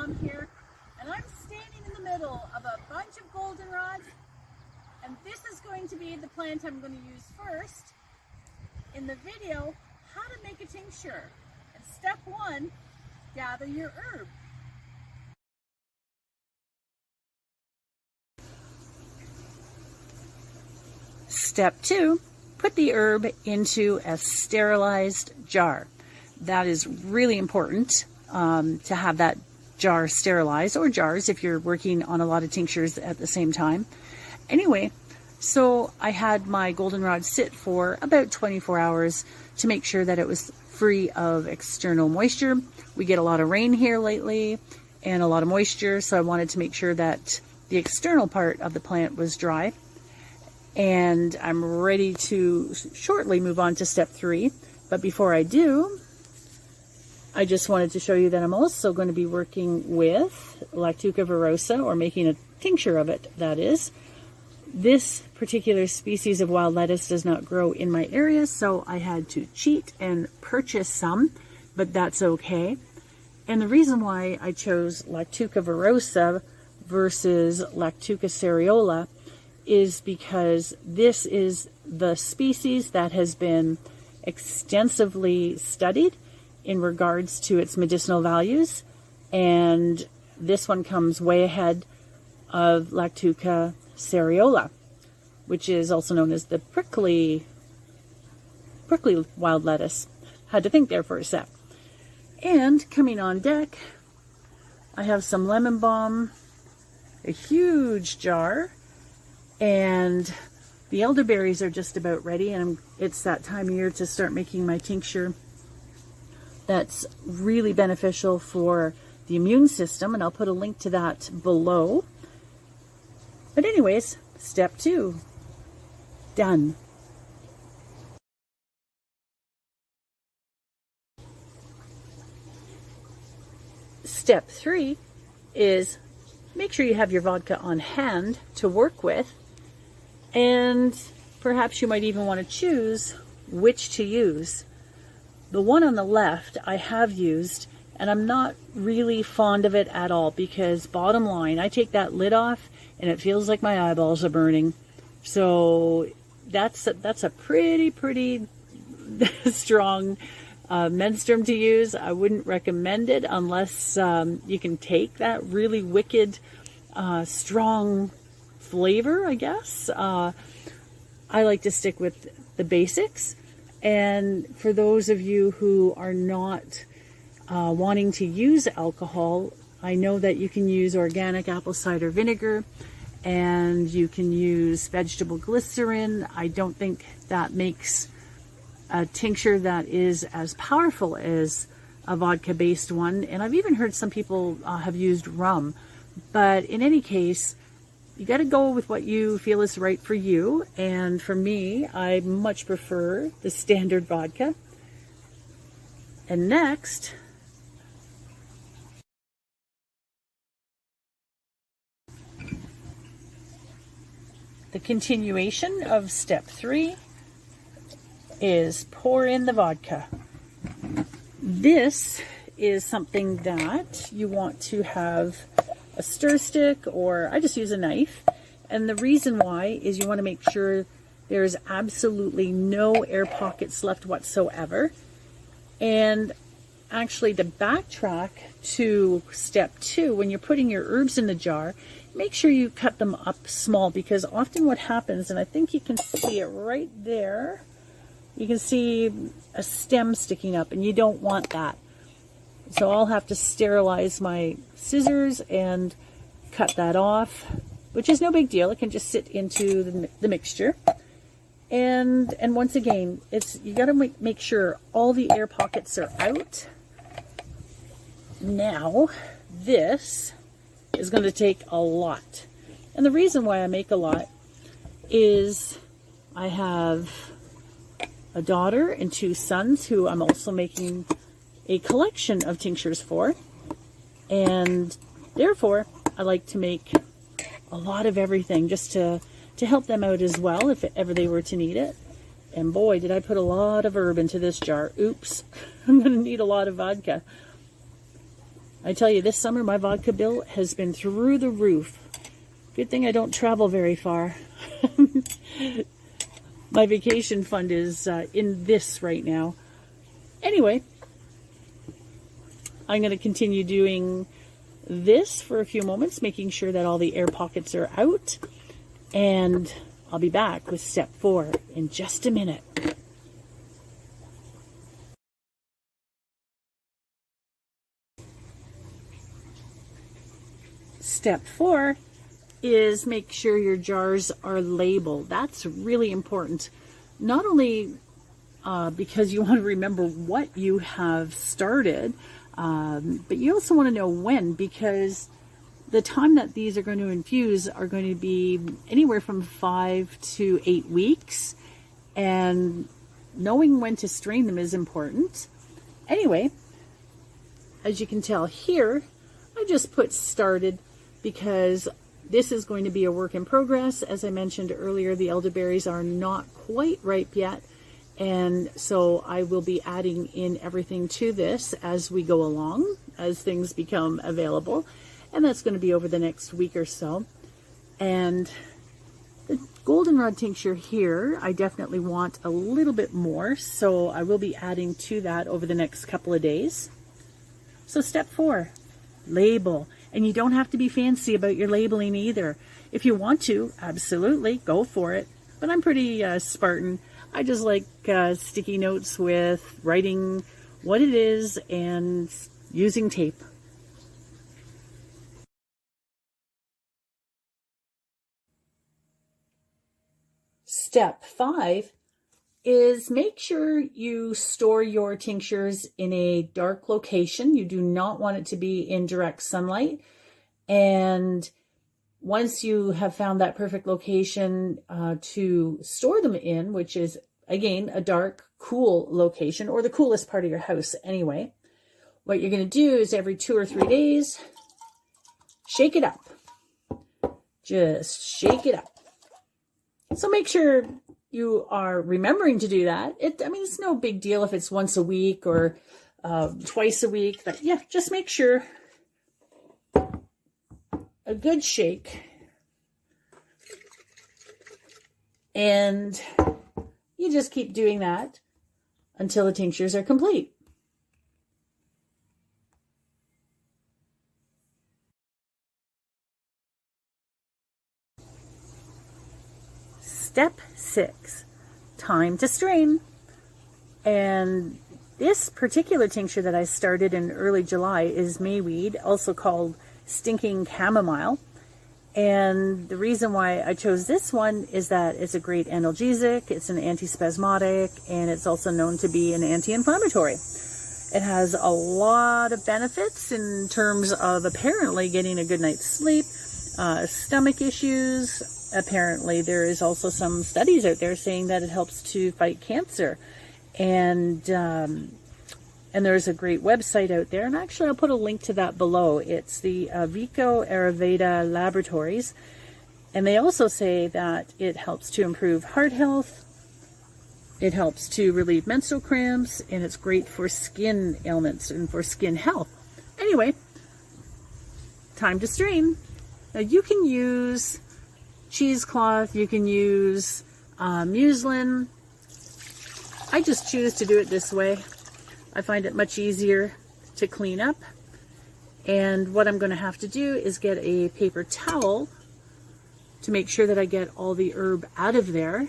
mom here, and I'm standing in the middle of a bunch of goldenrods, and this is going to be the plant I'm going to use first in the video, how to make a tincture. And step 1, gather your herb. Step 2, put the herb into a sterilized jar. That is really important to have that jar sterilized, or jars if you're working on a lot of tinctures at the same time. Anyway, so I had my goldenrod sit for about 24 hours to make sure that it was free of external moisture. We get a lot of rain here lately and a lot of moisture, so I wanted to make sure that the external part of the plant was dry. And I'm ready to shortly move on to step 3. But before I do, I just wanted to show you that I'm also going to be working with Lactuca virosa, or making a tincture of it, that is. This particular species of wild lettuce does not grow in my area, so I had to cheat and purchase some, but that's okay. And the reason why I chose Lactuca virosa versus Lactuca cereola is because this is the species that has been extensively studied in regards to its medicinal values, and this one comes way ahead of Lactuca cereola, which is also known as the prickly wild lettuce. Had to think there for a sec. And coming on deck, I have some lemon balm, a huge jar, and the elderberries are just about ready, and it's that time of year to start making my tincture. That's really beneficial for the immune system, and I'll put a link to that below. But anyways, step 2, done. Step 3 is make sure you have your vodka on hand to work with, and perhaps you might even want to choose which to use. The one on the left I have used, and I'm not really fond of it at all, because bottom line, I take that lid off and it feels like my eyeballs are burning. So that's a pretty strong menstruum to use. I wouldn't recommend it unless you can take that really wicked strong flavor, I guess. I like to stick with the basics. And for those of you who are not wanting to use alcohol, I know that you can use organic apple cider vinegar, and you can use vegetable glycerin. I don't think that makes a tincture that is as powerful as a vodka-based one. And I've even heard some people have used rum. But in any case, you got to go with what you feel is right for you. And for me, I much prefer the standard vodka. And next, the continuation of step 3 is pour in the vodka. This is something that you want to have a stir stick, or I just use a knife. And the reason why is you want to make sure there's absolutely no air pockets left whatsoever. And actually, to backtrack to step 2, when you're putting your herbs in the jar, make sure you cut them up small, because often what happens, and I think you can see it right there, you can see a stem sticking up, and you don't want that. So I'll have to sterilize my scissors and cut that off, which is no big deal. It can just sit into the mixture. And once again, you got to make sure all the air pockets are out. Now, this is going to take a lot. And the reason why I make a lot is I have a daughter and 2 sons who I'm also making a collection of tinctures for, and therefore I like to make a lot of everything just to help them out as well if ever they were to need it. And boy, did I put a lot of herb into this jar. Oops, I'm going to need a lot of vodka. I tell you, this summer my vodka bill has been through the roof. Good thing I don't travel very far. My vacation fund is in this right now. Anyway, I'm going to continue doing this for a few moments, making sure that all the air pockets are out. And I'll be back with step 4 in just a minute. Step 4 is make sure your jars are labeled. That's really important. Not only because you want to remember what you have started, but you also want to know when, because the time that these are going to infuse are going to be anywhere from 5 to 8 weeks, and knowing when to strain them is important. Anyway, as you can tell here, I just put started because this is going to be a work in progress. As I mentioned earlier, the elderberries are not quite ripe yet, and so I will be adding in everything to this as we go along, as things become available, and that's going to be over the next week or so. And the goldenrod tincture here, I definitely want a little bit more, so I will be adding to that over the next couple of days. So step 4, label. And you don't have to be fancy about your labeling either. If you want to, absolutely, go for it. But I'm pretty Spartan. I just like sticky notes with writing what it is and using tape. Step 5 is make sure you store your tinctures in a dark location. You do not want it to be in direct sunlight. And once you have found that perfect location to store them in, which is, again, a dark, cool location, or the coolest part of your house anyway, what you're going to do is every 2 or 3 days, shake it up. Just shake it up. So make sure you are remembering to do that. I mean, it's no big deal if it's once a week or twice a week, but yeah, just make sure. A good shake. And you just keep doing that until the tinctures are complete. Step 6, time to strain. And this particular tincture that I started in early July is mayweed, also called stinking chamomile. And the reason why I chose this one is that it's a great analgesic, it's an antispasmodic, and it's also known to be an anti-inflammatory. It has a lot of benefits in terms of apparently getting a good night's sleep, stomach issues. Apparently there is also some studies out there saying that it helps to fight cancer. And there's a great website out there, and actually I'll put a link to that below. It's the Vico Ayurveda Laboratories, and they also say that it helps to improve heart health, it helps to relieve menstrual cramps, and it's great for skin ailments and for skin health. Anyway, time to strain. Now you can use cheesecloth, you can use muslin. I just choose to do it this way. I find it much easier to clean up. And what I'm going to have to do is get a paper towel to make sure that I get all the herb out of there.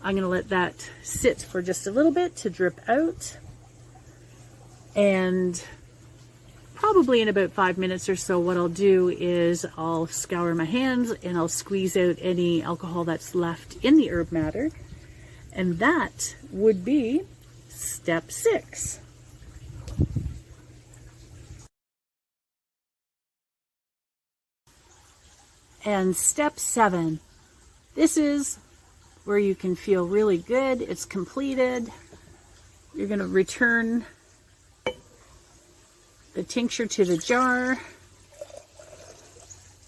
I'm going to let that sit for just a little bit to drip out. And probably in about 5 minutes or so, what I'll do is I'll scour my hands and I'll squeeze out any alcohol that's left in the herb matter. And that would be step 6. And step 7. This is where you can feel really good. It's completed. You're going to return the tincture to the jar.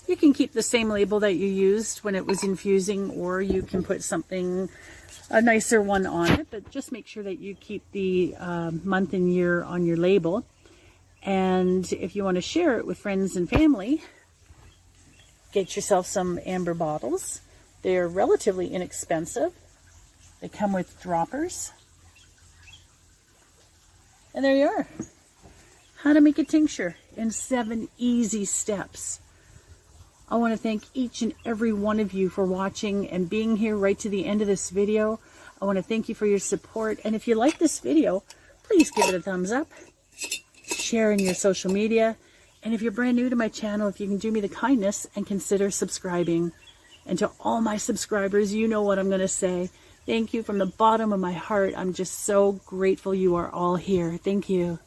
You can keep the same label that you used when it was infusing, or you can put something, a nicer one on it, but just make sure that you keep the month and year on your label. And if you want to share it with friends and family, get yourself some amber bottles. They're relatively inexpensive. They come with droppers. And there you are. How to make a tincture in 7 easy steps. I want to thank each and every one of you for watching and being here right to the end of this video. I want to thank you for your support. And if you like this video, please give it a thumbs up. Share in your social media. And if you're brand new to my channel, if you can do me the kindness and consider subscribing. And to all my subscribers, you know what I'm going to say. Thank you from the bottom of my heart. I'm just so grateful you are all here. Thank you.